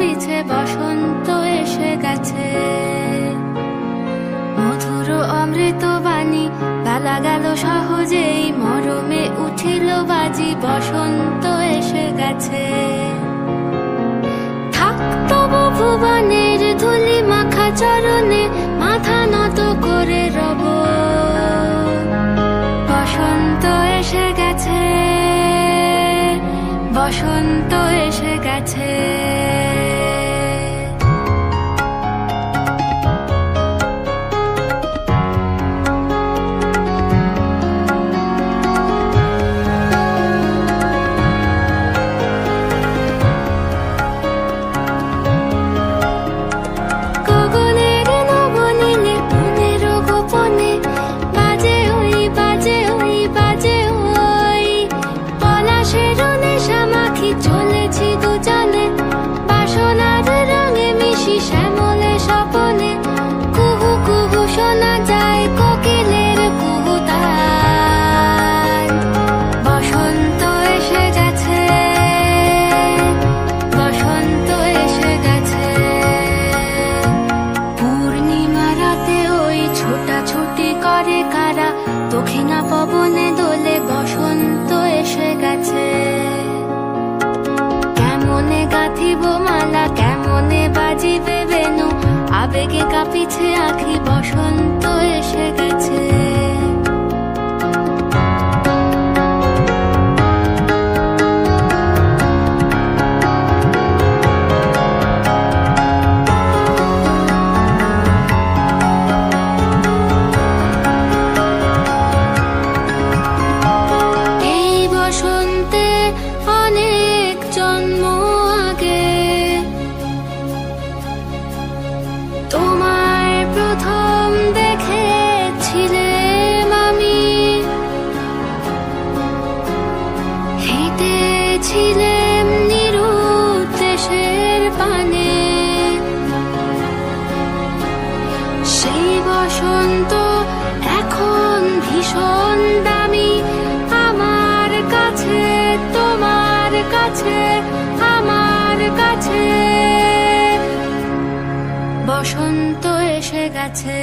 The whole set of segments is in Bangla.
পিছে বসন্ত এসে গেছে। মধুর অমৃত বাণী বেলা গেল সহজেই, মরমে উঠিল বাজি, বসন্ত এসে গেছে। থাকতো ভুবনের ধুলি মাখা চরণে, মাথা নত করে রব। বসন্ত এসে গেছে, বসন্ত এসে গেছে। চলেছি দুজনে বাসনার রঙে মিশি শ্যামলে স্বপনে, কুহু কুহু শোনা যায় কোকিলের কুহুতান। বসন্ত এসে গেছে, বসন্ত এসে গেছে। পূর্ণিমা রাতে ওই ছোটাছুটি করে কারা, দক্ষিণা পবনে দোলে, বসন্ত এসে গেছে। কেমনে গাঁথিব মালা, কেমনে বাজিবে বেনু, আবেগে কাঁপিছে আঁখি, বসন্ত এসে গেছে। এই বসন্তে অনেক জন্ম আগে তোমায় প্রথম দেখেছিলাম আমি। হেঁটেছিলাম নিরুদ্দেশের পানে, সেই বসন্ত এখন ভীষণ দামি আমার কাছে, তোমার কাছে, আমার কাছে। বসন্ত এসে গেছে।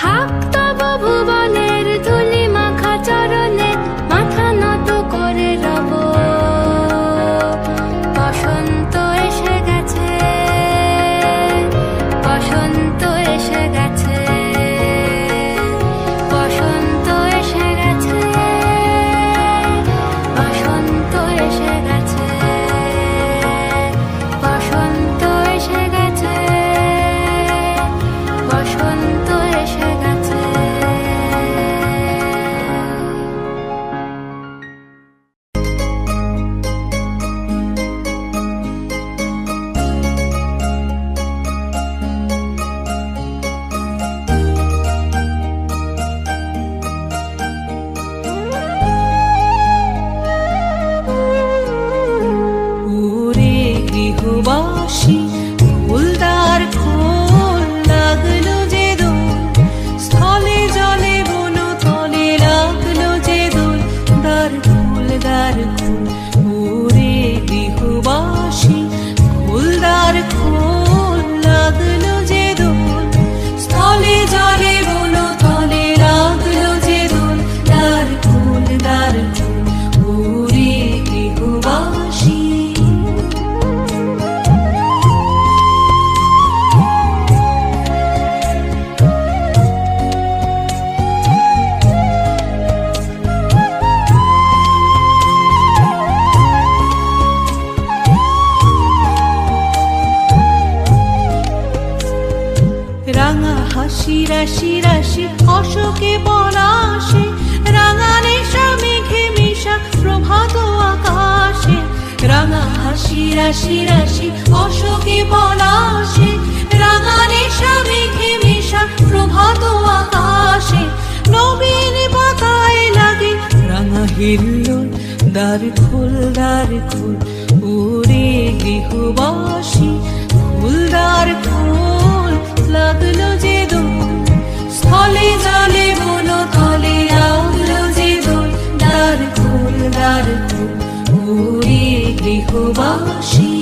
থাকতো ভুবনের ধুলি মাখা চরণে, মাথা নত করে রব। বসন্ত এসে গেছে, বসন্ত এসে গেছে, বসন্ত এসে গেছে, বসন্ত এসে গেছে, বসন্ত এসে গেছে, বসন্ত এসে গেছে। ওরে গৃহবাসী, ফুলদার খোল লাগলো যে দোল, স্থলে জলে বন তলে লাগলো যে দোল, দ্বার খোল দ্বার খোল। ওরে গৃহবাসী, ফুলদার খোল লাগলো যে দোল, স্থলে জলে বন তলে লাগলো যে দোল, দ্বার খোল দ্বার খোল। ওরে গৃহবাসী, রাঙা হাসি রাশি রাশি অশোকে পলাশে, রাঙা নেশা মেঘে মিশা প্রভাত আকাশে। রাঙা হাসি রাশি রাশি অশোকে পলাশে, রাঙা নেশা মেঘে মিশা প্রভাত আকাশে। নবীন পাতায় লাগে রাঙা হিল্লোল, দ্বার খোল দ্বার খোল। ওরে গৃহবাসী, ফুলদার খোল লাগলো যে দোল, স্থলে জলে বন তলে লাগলো যে দোল, দ্বার খোল দ্বার খোল। ওরে গৃহবাসী,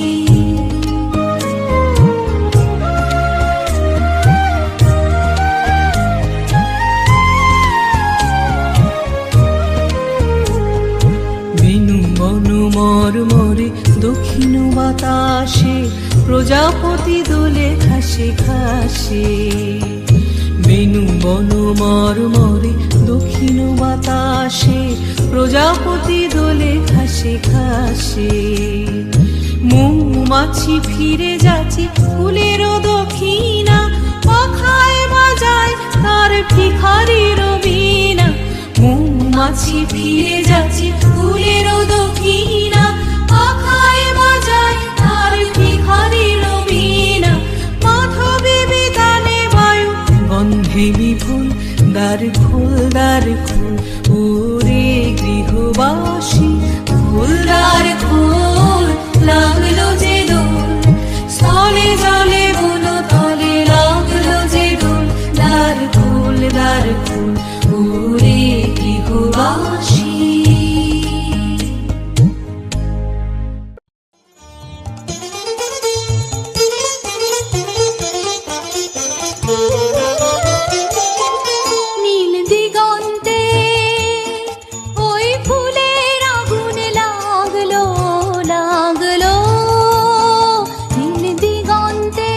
প্রজাপতি দোলে ঘাসে ঘাসে, বেনু বন মরমরে দক্ষিণ বাতাসে, প্রজাপতি দোলে ঘাসে ঘাসে। মৌমাছি ফিরে যাচ্ছে ফুলেরও দক্ষিণা, পাখায় বাজায় তার ভিখারির বীণা। মৌমাছি ফিরে যাচ্ছে ফুলেরও দক্ষিণা, পাখায় বাজায় তার ভিখারির বীণা। মাধবী বিতানে বায়ু গন্ধে বিপুল, দ্বার খোল দ্বার খোল ওরে গৃহবাসী, খোল দ্বার খোল লাগলো যে দোল, স্থলে জলে বলো তলে লাগলো যে দোল। দ্বার খোল ওরে গৃহবাসী। নীল দিগন্তে ওই ফুলের আগুন লাগলো লাগলো, নীল দিগন্তে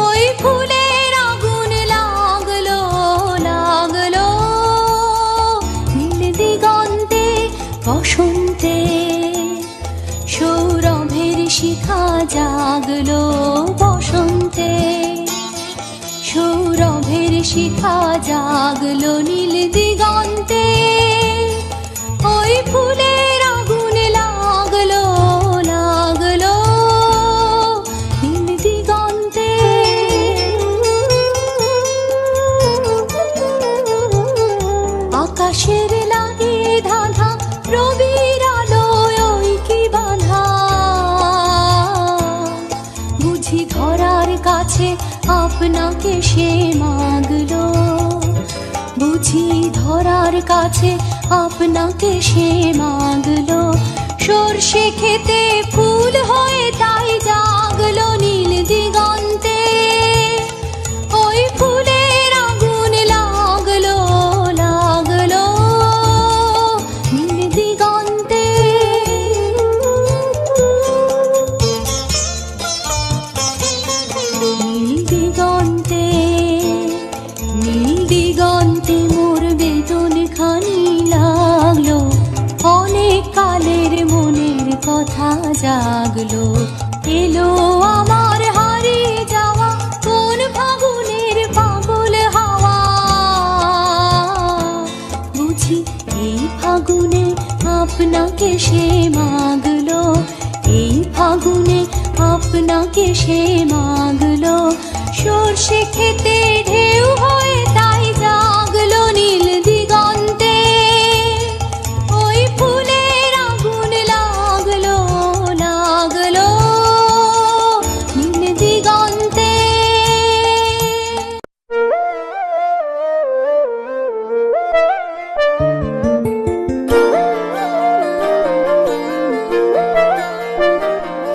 ওই ফুলের আগুন লাগলো লাগলো। নীল দিগন্তে বসন্তে সৌরভের শিখা জাগলো, বসন্তে সৌরভের শিখা জাগলো। নীল দিগন্তে ওই ফুলের আগুন লাগলো লাগলো, নীল দিগন্তে। আকাশের লাগে ধাঁধা রবির আলোয় ওই কি বাঁধা, বুঝি ধরার কাছে আপনাকে সে মাগলো, বুঝি ধরার কাছে আপনাকে সে মাগলো। সর্ষে খেতে ফুল হয়ে তাই জাগলো নীল দিগন্তে, ওই ফুলের আগুন লাগলো লাগলো, নীল দিগন্তে। নীল দিগন্তে নীল দিগন্তে মোর বেদন খানি লাগলো, অনেক কালের মনের কথা জাগলো। এলো আমার হারিয়ে যাওয়া কোন ফাগুনের পাগল হাওয়া, বুঝি এই ফাগুনে আপনাকে সে মাগলো, এই ফাগুনে আপনাকে সে মাগলো। সর্ষে খেতে ঢেউ হয়ে তাই জাগলো নীল দিগন্তে, ওই ফুলের আগুন লাগলো লাগলো, নীল দিগন্তে।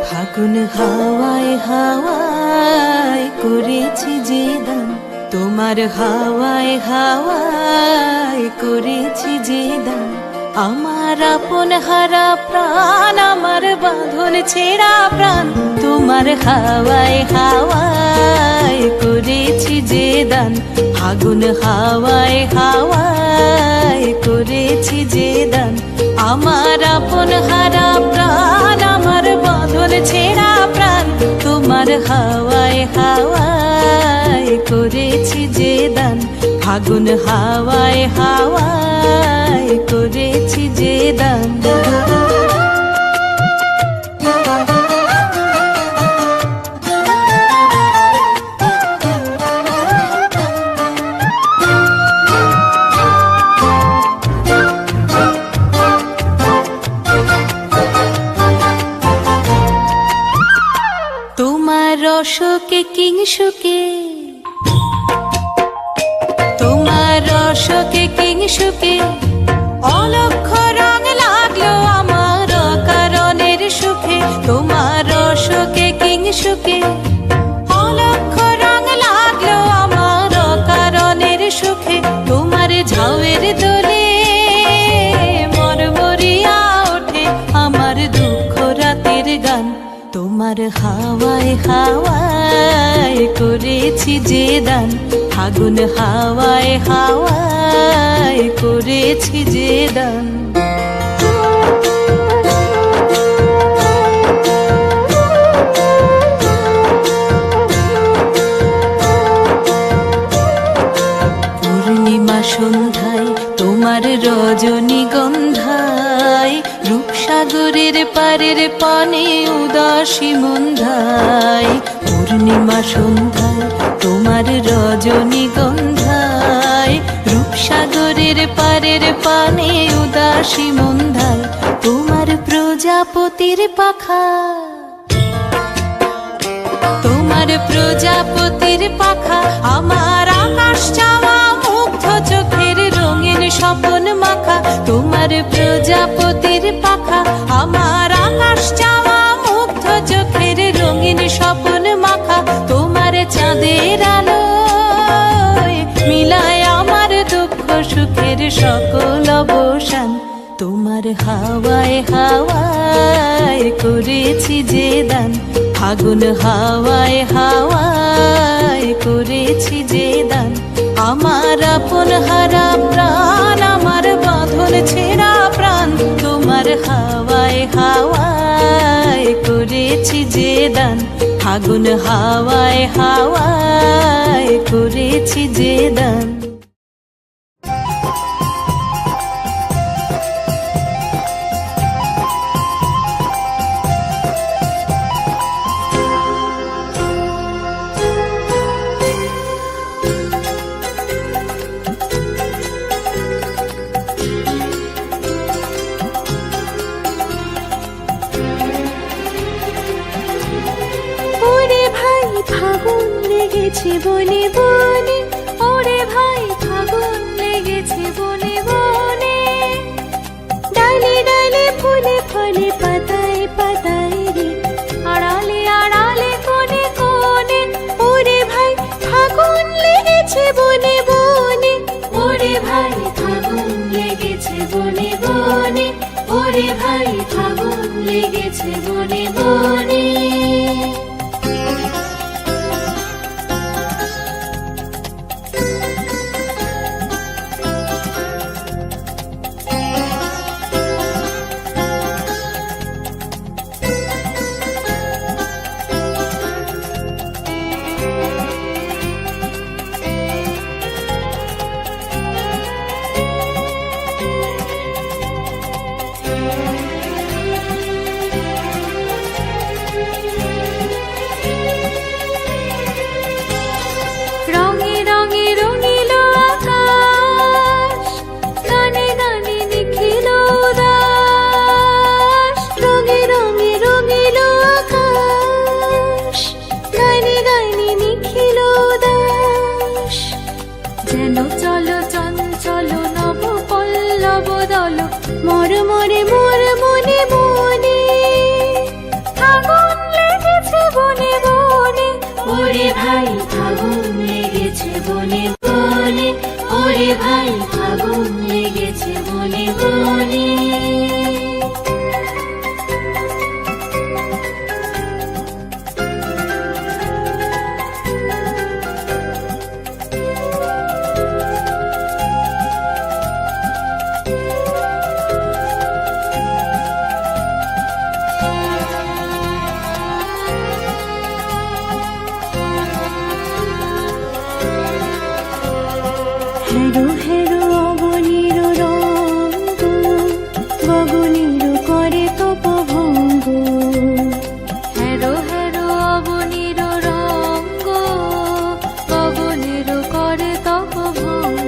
ফাগুন হাওয়ায় হাওয়ায় করেছি যে দান, তোমার হাওয়ায় হাওয়ায় করেছি যে দান। আমার আপন হারা প্রাণ, আমার বাঁধন ছেঁড়া প্রাণ, তোমার হাওয়ায় হাওয়ায় করেছি যে দান। ফাগুন হাওয়ায় হাওয়ায় করেছি যে দান, আমার আপন হারা প্রাণ, আমার বাঁধন ছেঁড়া প্রাণ, তোমার হাওয়ায় হাওয়ায় করেছি যে দান। ফাগুন হাওয়ায় হাওয়ায় করেছি যে দান। তোমার রসকে কিংসুকে, তোমার রসকে কিংসুকে অলক্ষ রং লাগলো আমার কারণের সুখে। তোমার রসকে কিংসুকে অলক্ষ রং লাগলো আমার কারণের সুখে। তোমার ঝাউয়ের দোলে মরমরিয়া ওঠে আমার দুঃখ রাতের গান, তোমার হাওয়ায় হাওয়ায় করেছি যে দান, ফাগুন হাওয়ায় হাওয়ায় করেছি যে দান। পূর্ণিমা সন্ধ্যায় তোমার রজনীগন্ধায়, রূপসাগরের পারের পানে উদাসী মন্ধায়। পূর্ণিমা সন্ধ্যায় তোমার রজনীগন্ধায়, রূপসাগরের পারের পানে উদাসী মন্ধায়। তোমার প্রজাপতির পাখা, তোমার প্রজাপতির পাখা, আমার আকাশ চাওয়া মুগ্ধ চোখের রঙিন স্বপন মাখা। তোমার প্রজাপতির পাখা, আমার আকাশ চাওয়া মুগ্ধ চোখের রঙিন স্বপন মাখা। তোমার চাঁদের আলোয় মিলায় আমার দুঃখ সুখের সকল অবসান। তোমার হাওয়ায় হাওয়ায় করেছি যে দান, ফাগুন হাওয়ায় হাওয়ায় করেছি যে দান। আমার আপন হারা প্রাণ, আমার বাঁধন ছেঁড়া প্রাণ, তোমার হাওয়ায় হাওয়ায় করেছি যে দান, ফাগুন হাওয়ায় হাওয়ায় করেছি যে দান। ফাগুন লেগেছে বনে বনে, ওরে ভাই ফাগুন লেগেছে বনে বনে। ডালে ডালে ফুলে ফলে পাতায় পাতায় রে, আড়ালে আড়ালে কোণে কোণে, ওরে ভাই ফাগুন লেগেছে বনে বনে। ওরে ভাই ফাগুন লেগেছে বনে বনে, ওরে ভাই ফাগুন লেগেছে বনে বনে। মরে মরে মোর মনে মনে, ফাগুন লেগেছে বনে বনে। ওরে ভাই ফাগুন লেগেছে বনে বনে, ওরে ভাই ফাগুন লেগেছে বনে বনে। হেরো হেরো অবনীর রঙ্গ, গগনীর করে তপভঙ্গ। হেরো হেরো অবনীর রঙ্গ, গগনীর করে তপভঙ্গ।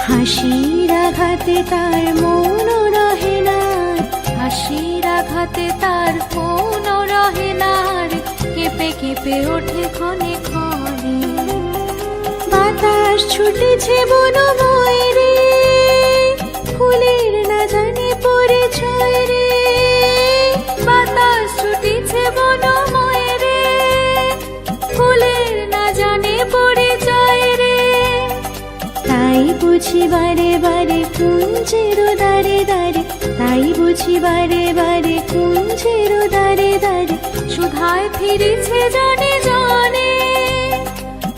হাসির আঘাতে তার মন রহে না, হাসির আঘাতে তার মন রহে না, কেঁপে কেঁপে ওঠে ক্ষণে ক্ষণে। বাতাস ছুটেছে বনময় রে, ফুলের না জানে পরিচয় রে। বাতাস ছুটেছে বনময় রে, ফুলের না জানে পরিচয় রে। তাই বুঝি বারে বারে কুঞ্জের দাঁড়ে দাঁড়ে তাই বুঝি বারে বারে কুঞ্জের দ্বারে দ্বারে সুধায় ফিরেছে জনে জনে।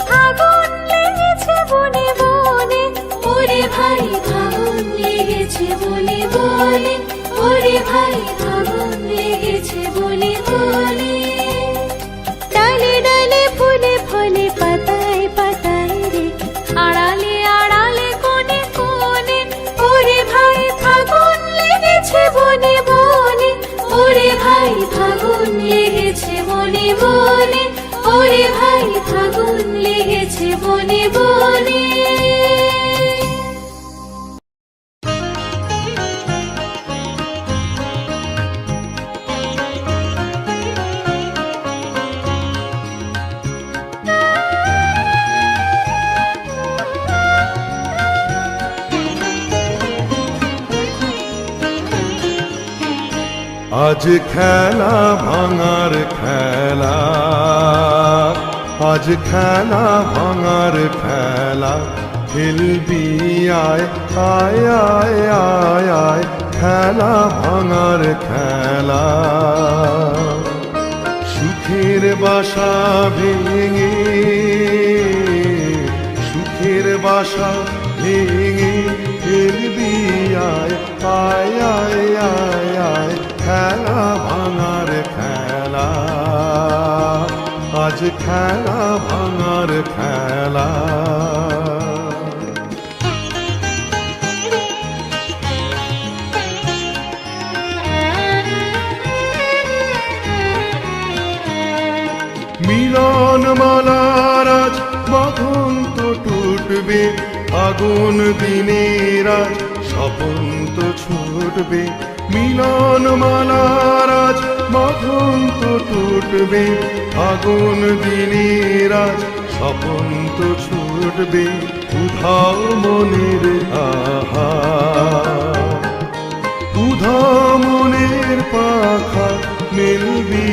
ফাগুন লেগেছে বনে বনে, ওরে ভাই ফাগুন লেগেছে বনে বনে, ওরে ভাই ফাগুন লেগেছে বনে বনে। ডালে ডালে ফুলে ফলে পাতায় পাতায় রে, আড়ালে আড়ালে কোণে কোণে, ওরে ভাই ফাগুন লেগেছে বনে বনে, ওরে ভাই ফাগুন লেগেছে বনে বনে, ওরে ভাই ফাগুন লেগেছে বনে বনে। আজ খেলা ভাঙার খেলা, আজ খেলা ভাঙার খেলা, খেলবি আয় আয় আয় আয় আয়, খেলা ভাঙার খেলা। সুখের বাসা ভেঙে, সুখের বাসা ভেঙে, খেলবি আয় আয় আয় আয় আয়, খেলা ভাঙার খেলা, আজ খেলা ভাঙার খেলা। মিলন মালার আজ বাঁধন তো টুটবে, আগুন দিনের আজ স্বপন তো ছুটবে। মিলন মালার আজ বাঁধন তো টুটবে, আগুন দিনের আজ স্বপন তো ছুটবে। উধাও মনের আহা, উধাও মনের পাখা, মিলবি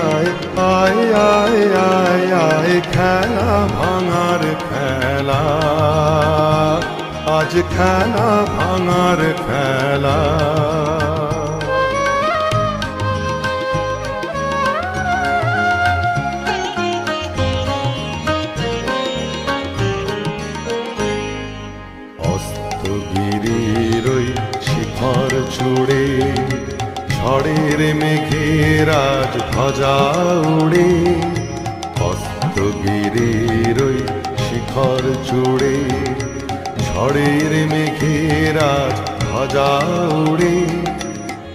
আয় আয় আয় আয় আয়, খেলা ভাঙার খেলা, আজ খেলা ভাঙার খেলা। অস্তগিরির ওই শিখর চূড়ে, ঝড়ের মেঘের আজ ধ্বজা উড়ে। অস্তগিরির ওই শিখর চূড়ে, ঝড়ের মেঘের আজ ধ্বজা উড়ে।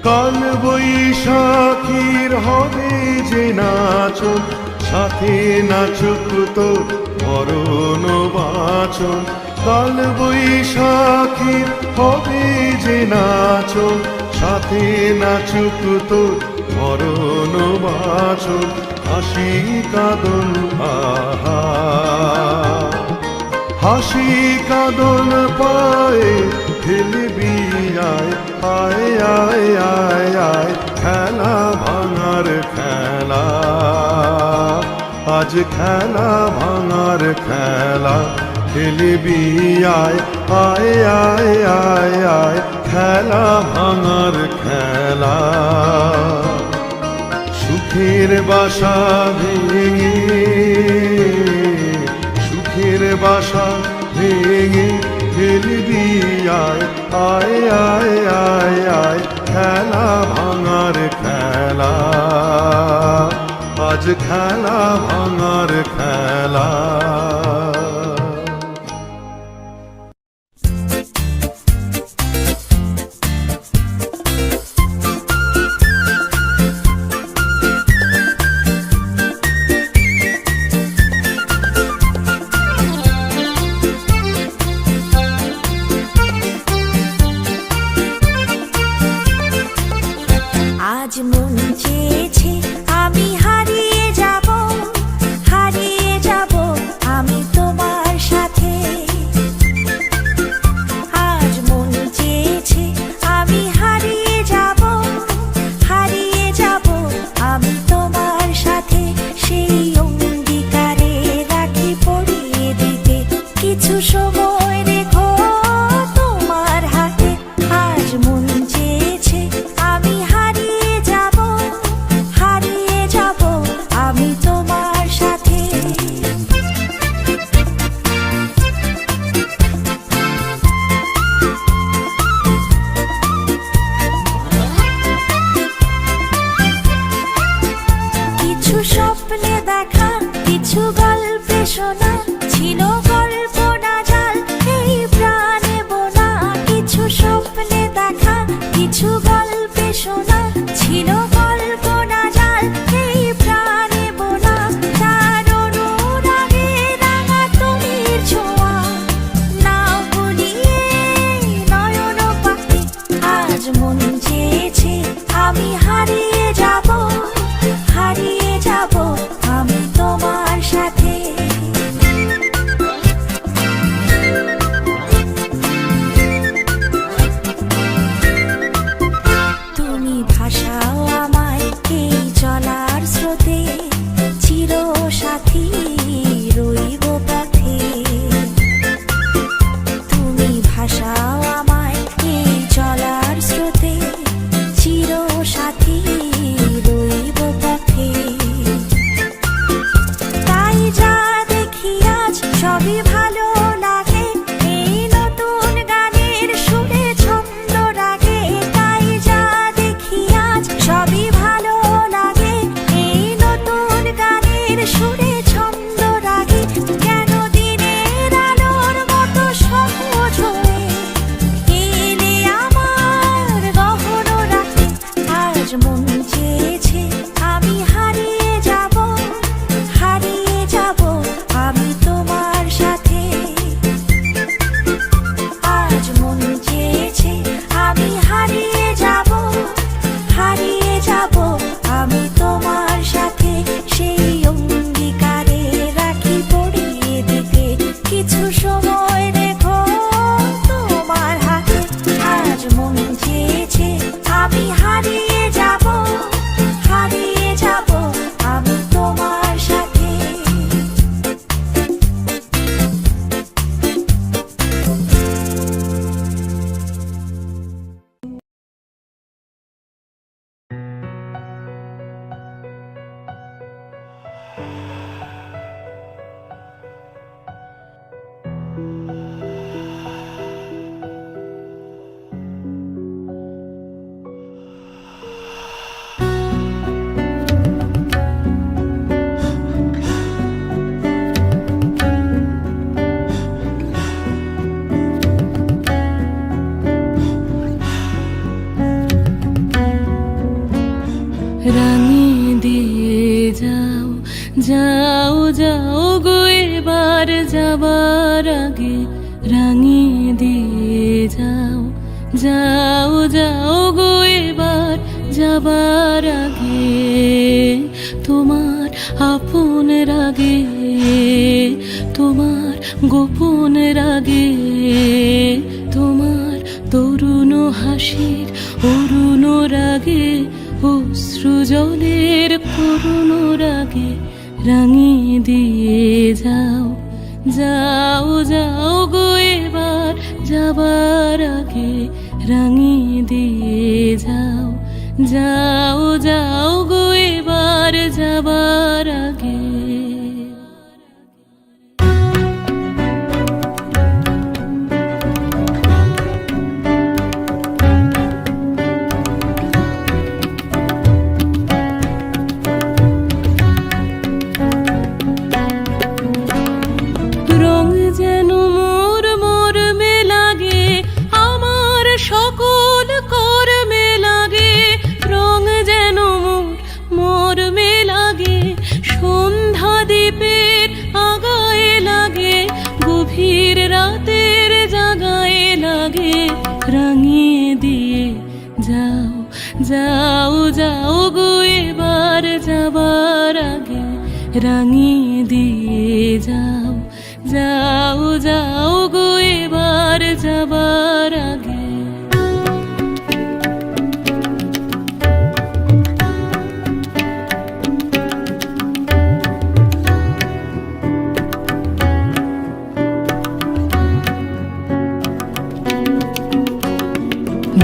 কাল বৈশাখীর হবে যে নাচন, সাথে নাচুক তোর মরণ বাঁচন। কাল বৈশাখীর হবে যে নাচন, সাথে নাচুক তোর মরণ বাঁচন। হাসি কাঁদন আহা, হাসি কাঁদন পায়ে, খেলবি আয় আয় আয় আয় আয়, খেলা ভাঙার খেলা, আজ খেলা ভাঙার খেলা। খেলবি আয় আয় আয় আয় আয়, খেলা ভাঙার খেলা। সুখের বাসা ভেঙে, সুখের বাসা ভেঙে, খেলবি আয় আয় আয় আয় আয়, খেলা ভাঙার খেলা, আজ খেলা ভাঙার খেলা। আজ মন চেয়েছে আমি হারিয়ে যাব, হারিয়ে যাব আমি স্বপ্নে দেখা, কিছু গল্পে শোনা, ছিল কল্পনা জাল এই প্রাণে বোনা। কিছু স্বপ্নে দেখা, কিছু গল্পে শোনা, ছিল কল্পনা জাল এই প্রাণে বোনা। তার অনুরাগে রাঙা তুলির ছোঁয়া, নাও ভুলিয়ে নয়ন পাখি। আজ মন চেয়েছে আমি হারিয়ে যাব, হারিয়ে যাব আমি তোমার সাথে। তুমি ভাসাও আমায় এই চলার স্রোতে, চির সাথী রইব পথে। তুমি ভাসাও আমায় এই চলার স্রোতে, চির সাথী রইব পথে। তাই যা দেখি আজ সবই ভালো লাগে, এই নতুন গানের সুরে ছন্দ রাগে। তাই যা দেখি আজ সবই ভালো লাগে, এই নতুন গানের সুরে ছন্দ রাগে। কেন দিনের আলোর মতো সহজ হয়ে এলে আমার গহন রাতে। আজ মন চেয়েছে আমি হারিয়ে যাব, হারিয়ে যাব আমি তোমার সাথে। আজ মন চেয়েছে আমি হারিয়ে যাব, হারিয়ে যাব আমি তোমার সাথে। সেই অঙ্গীকারে রাখি পড়িয়ে দিতে কিছু সময় রেখো তোমার হাতে। আজ মন চেয়েছে আমি হারিয়ে যাব, হারিয়ে যাব আমি তোমার সাথে। রাঙিয়ে দিয়ে যাও, যাও যাও গো এবার যাবার আগে। রাঙিয়ে দিয়ে যাও, যাও যাও গো এবার যাবার আগে। তোমার আপন রাগে, তোমার গোপন রাগে, তোমার তরুণ হাসির অরুণ রাগে, অশ্রু জলের করুণ রাগে। রাঙিয়ে দিয়ে যাও, যাও যাও গো এবার যাবার আগে। রাঙিয়ে দিয়ে যাও, যাও যাও গো এবার যাবার আগে। রং যেন মোর মর্মে লাগে, আমার সকল কর্মে লাগে। রং যেন মোর মর্মে লাগে, সন্ধ্যা দ্বীপের আগায়ে লাগে, গভীর রাতের জাগায়ে লাগে। রাঙিয়ে দিয়ে যাও, যাও যাও গো এবার যাবার আগে। রাঙিয়ে দিয়ে যাও, যাও যাও গো এবার যাবার আগে।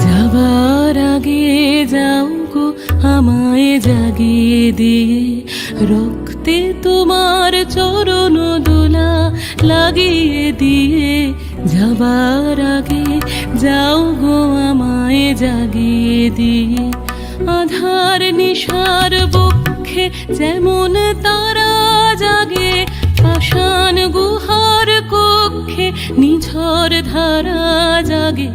যাবার আগে যাও গো আমায় জাগিয়ে দিয়ে, রক্তে তোমার চরণ দোলা লাগিয়ে দিয়ে। যাবার আগে যাও গো আমায় জাগিয়ে দিয়ে, আধার নিশার বক্ষে দুঃখে যেমন তারা জাগে, পাষাণ গুহার কক্ষে নিঝর ধারা জাগে।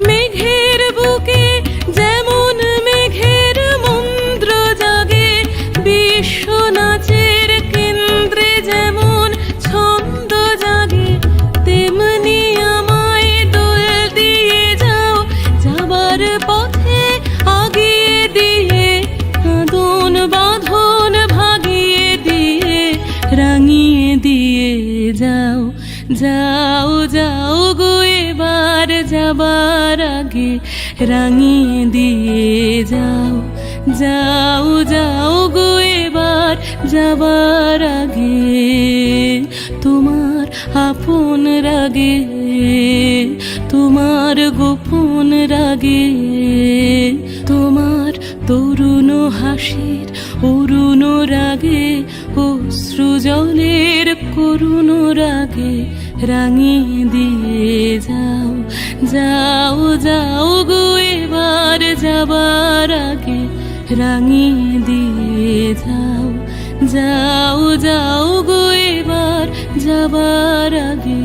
মেঘের বুকে যেমন মেঘের মন্ত্র জাগে, বিশ্ব নাচের কেন্দ্রে যেমন ছন্দ জাগে, তেমনি আমায় দোল দিয়ে যাও যাবার পথে আগিয়ে দিয়ে, কাঁদন বাঁধন ভাগিয়ে দিয়ে, রাঙিয়ে দিয়ে যাও। যাও যাও গো এবার যাবার আগে, রাঙিয়ে দিয়ে যাও। যাও যাও গো এবার যাবার আগে, তোমার আপন রাগে, তোমার গোপন রাগে, তোমার তরুণ হাসির অরুণ রাগে, অশ্রু জলের করুণ রাগে, রাঙিয়ে দিয়ে যাও। যাও যাও গো এবার যাবার আগে, রাঙিয়ে দিয়ে যাও। যাও যাও গো এবার যাবার আগে।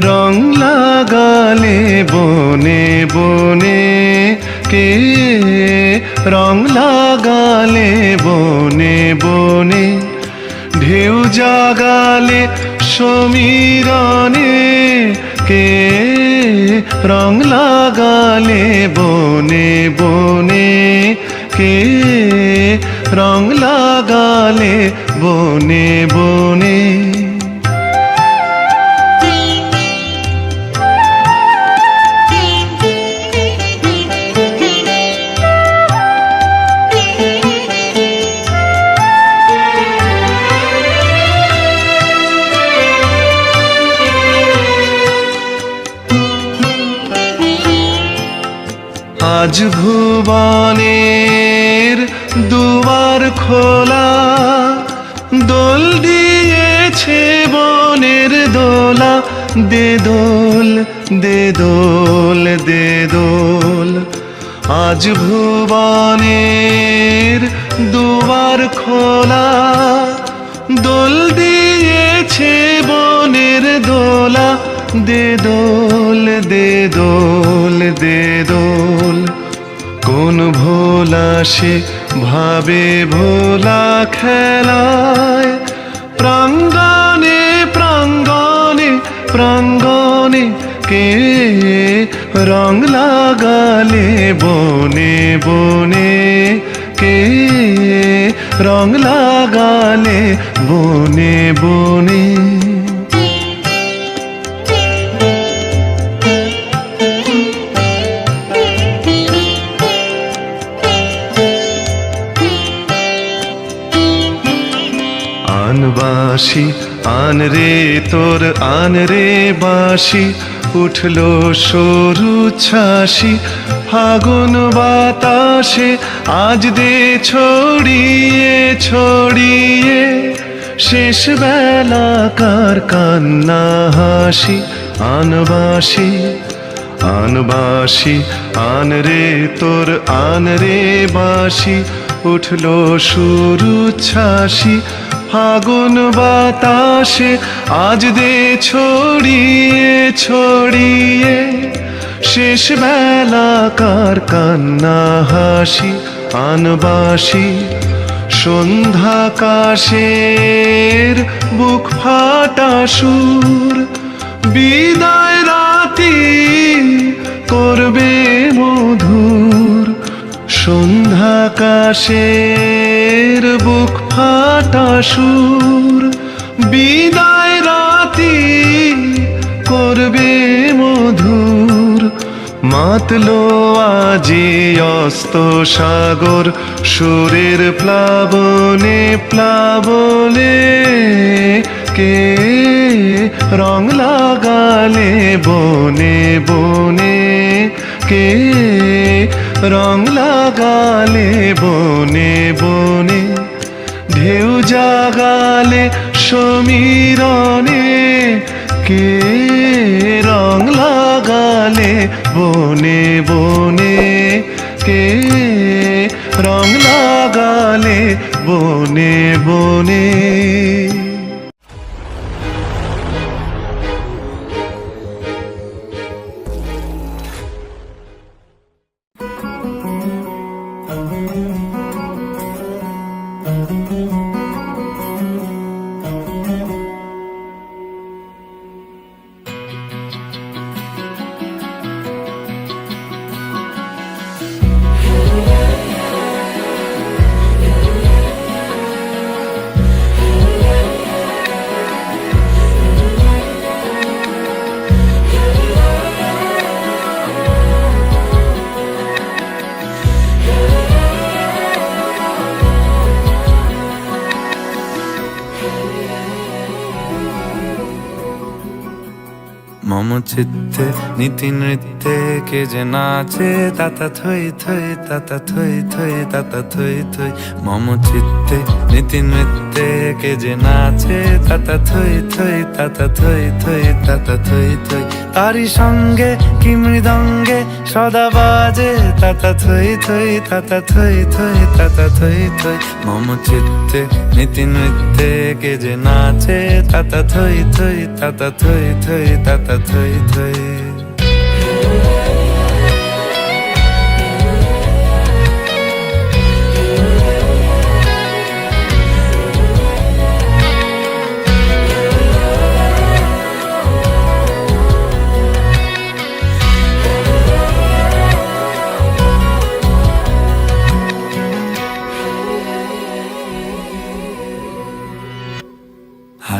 রং লাগালে বনে বনে, কে রং লাগালে বনে বনে, ঢেউ জাগালে সমীরণে, কে রং লাগালে বনে বনে, কে রং লাগালে বনে বনে। আজ ভুবনের দুয়ার খোলা, দোল দিয়েছে বনের দোলা, দে দোল দে দোল দে দোল। আজ ভুবনের দুয়ার খোলা, দোল দিয়েছে বনের দোলা, দে দোল দে দোল দে দোল। কোন ভোলা সে ভাবে ভোলা খেলায়, প্রাঙ্গণে প্রাঙ্গণে প্রাঙ্গণে, কে রং লাগালে বনে বনে, কে রং লাগালে বনে বনে। বাঁশি আন রে তোর আন রে বাঁশি, উঠলো সরু ছাসি ফাগুন বাতাসে, আজ দে ছড়িয়ে ছড়িয়ে, শেষ বেলাকার কান্না হাসি। আন বাঁশি আন বাঁশি আন রে তোর আন রে বাঁশি, উঠলো সরু ছাসি ফাগুন বাতাসে, আজ দে ছড়িয়ে ছড়িয়ে, শেষ বেলাকার কান্না হাসি। আন বাঁশি সন্ধ্যাকাশের বুক ফাটা সুর, বিদায় রাতি করবে মধুর। সন্ধ্যাকাশের বুক ফাটা সুর, বিদায় মাতলো আজি অস্ত সাগর সুরের প্লাবনে প্লাবনে কে রং লাগালে বনে বনে কে রং লাগালে বনে বনে ঢেউ জাগালে সমীরণে কে রং লাগালে বনে বনে কে রং লাগালে বনে বনে মম চিত্তে নীতি নৃত্যে কে যে নাচে তাতা থই থই তাতা থই থই তাতা থই থই মম চিত্তে নীতি নৃত্যে কে যে নাচে তাতা থই থই তাতা থই থই তাতা থই থই তারি সঙ্গে কি মৃদঙ্গে সদা বাজে তাতা থই থই তাতা থই থই তাতা থই থই মম চিত্তে নীতি নৃত্যে কে যে নাচে তাতা থই থই তাতা থই থই তাতা থই থই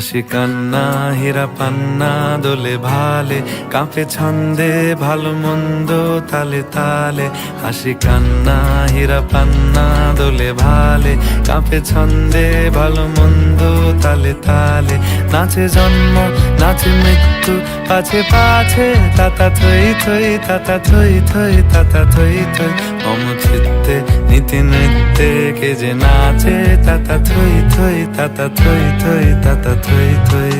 হাসি কান্না হীরা পান্না দোলে ভালে কাঁপে ছন্দে ভালো মন্দ তালে তালে হাসি কান্না হীরা পান্না দোলে ভালে কাঁপে ছন্দে ভালো মন্দ তালে তালে নাচে জন্ম নাচে মৃত্যু পাছে পাছে তাতা থই থই তাতা থই থই তাতা থই থই মম চিত্তে নীতি নৃত্যে কে যে নাচে তাতা থই থই তাতা থই থই তাতা থই থই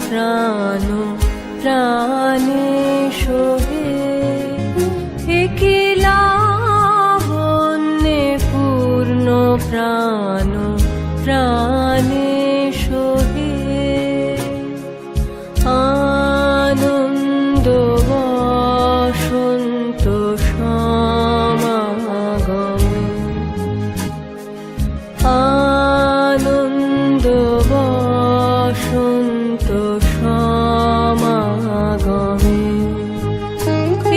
প্রাণ প্রাণে শোভে একি লাবণ্যে পূর্ণ প্রাণ প্রাণে শোভে আনন্দ বসন্ত সমাগমে আনন্দ বসন্ত সমাগমে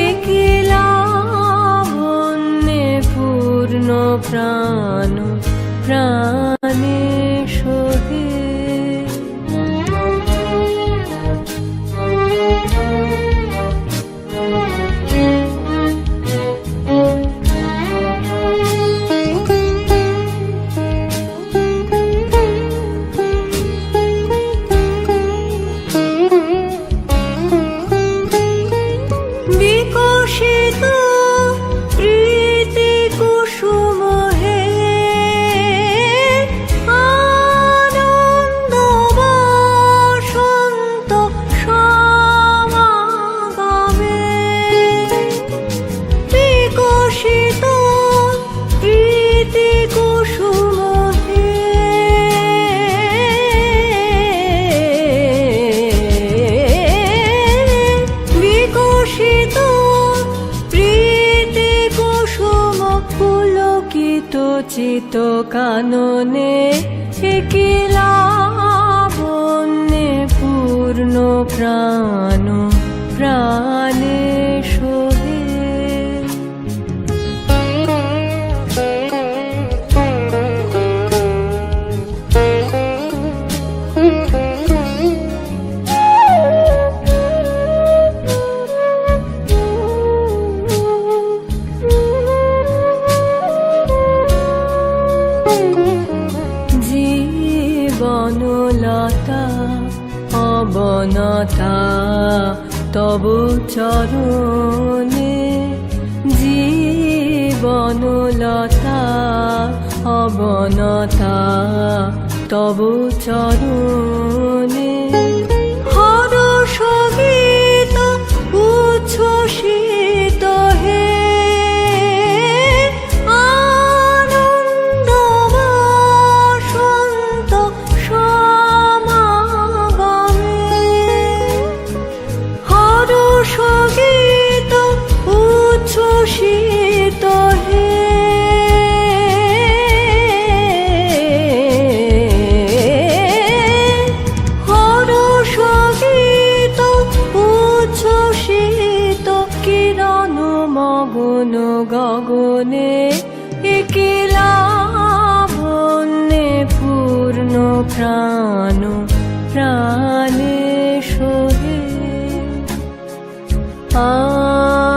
একি লাবণ্যে পূর্ণ প্রাণ প্রাণে শোভে রচিত কাননে কি লাবণ্যে পূর্ণ প্রাণ প্রাণে সোহে। জীবনলতা অবনতা তব চরণে, জীবনলতা অবনতা তব চরণে। হরষ গীত উচ্ছ্বসিত হে, আনন্দ বসন্ত সমাগমে। হরষ গীত উচ্ছ্বসিত হে, হরষ গীত উচ্ছ্বসিত কিরণ মগন গগনে, কি লাবণ্যে পূর্ণ প্রাণ প্রাণে সোহে।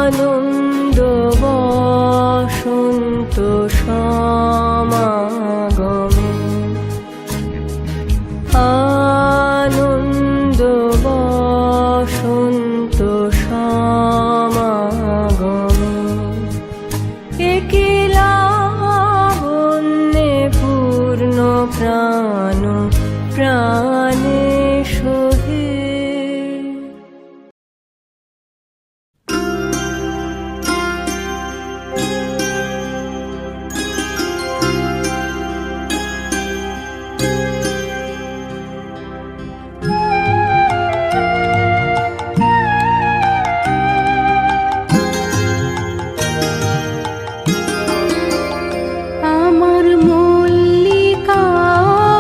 আনন্দ বসন্ত সমাগমে, আনন্দ বসন্ত সমাগমে। কি লাবণ্যে পূর্ণ প্রাণ প্রাণে সোহে। আমার মল্লিকা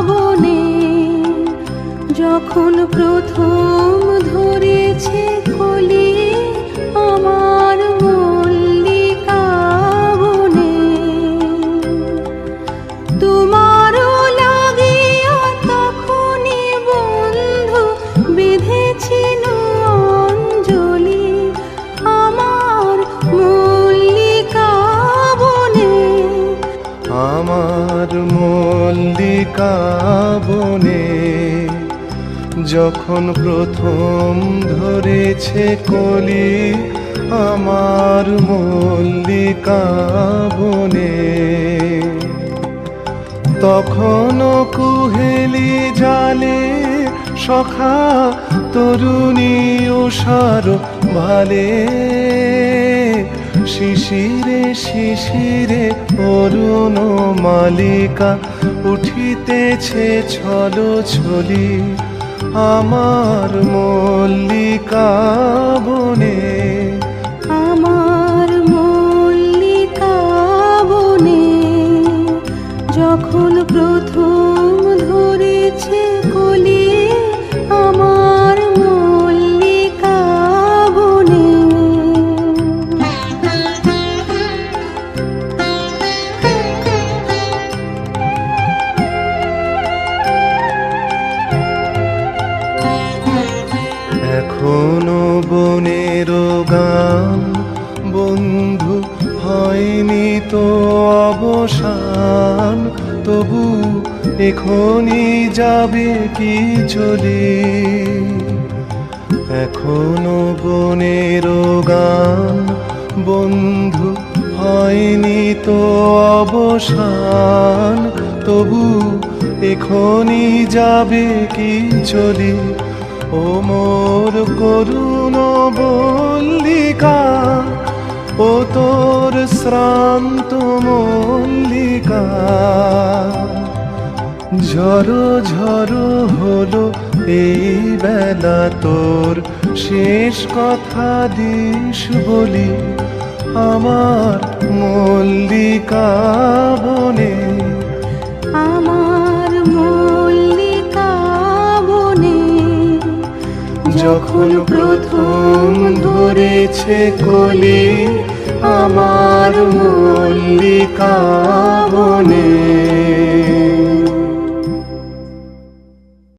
বনে যখন প্রথম ধরেছে কলি, আমার মল্লিকা বনে তোমারও লাগিয়া তখনই বন্ধু বেঁধেছিল অঞ্জলি। আমার মল্লিকা বনে, আমার মল্লিকা বনে যখন প্রথম ধরেছে কলি, আমার মল্লিকা বনে তখনও কুহেলি জালে সখা তরুণী উষার ভালে। শিশিরে শিশিরে অরুণ মালিকা উঠিতেছে ছলো ছলি, আমার মল্লিকা বনে। আমার মল্লিকা বনে যখন প্রথম ধরেছে কলি, আমার মল্লিকা বনে। এখনো বনের গান বন্ধু হয়নি তো অবসান, তবু এখনই যাবে কি চলি। এখনো বনের গান বন্ধু হয়নি তো অবসান, তবু এখনই যাবে কি চলি। ও মোর করুণ মল্লিকা, ও তোর শ্রান্ত মল্লিকা, ঝড়ো ঝড়ো হলো এই বেলা তোর শেষ কথা দিস বলি, আমার মল্লিকা বনে। যখন প্রথম ধরেছে কলি আমার মল্লিকা বনে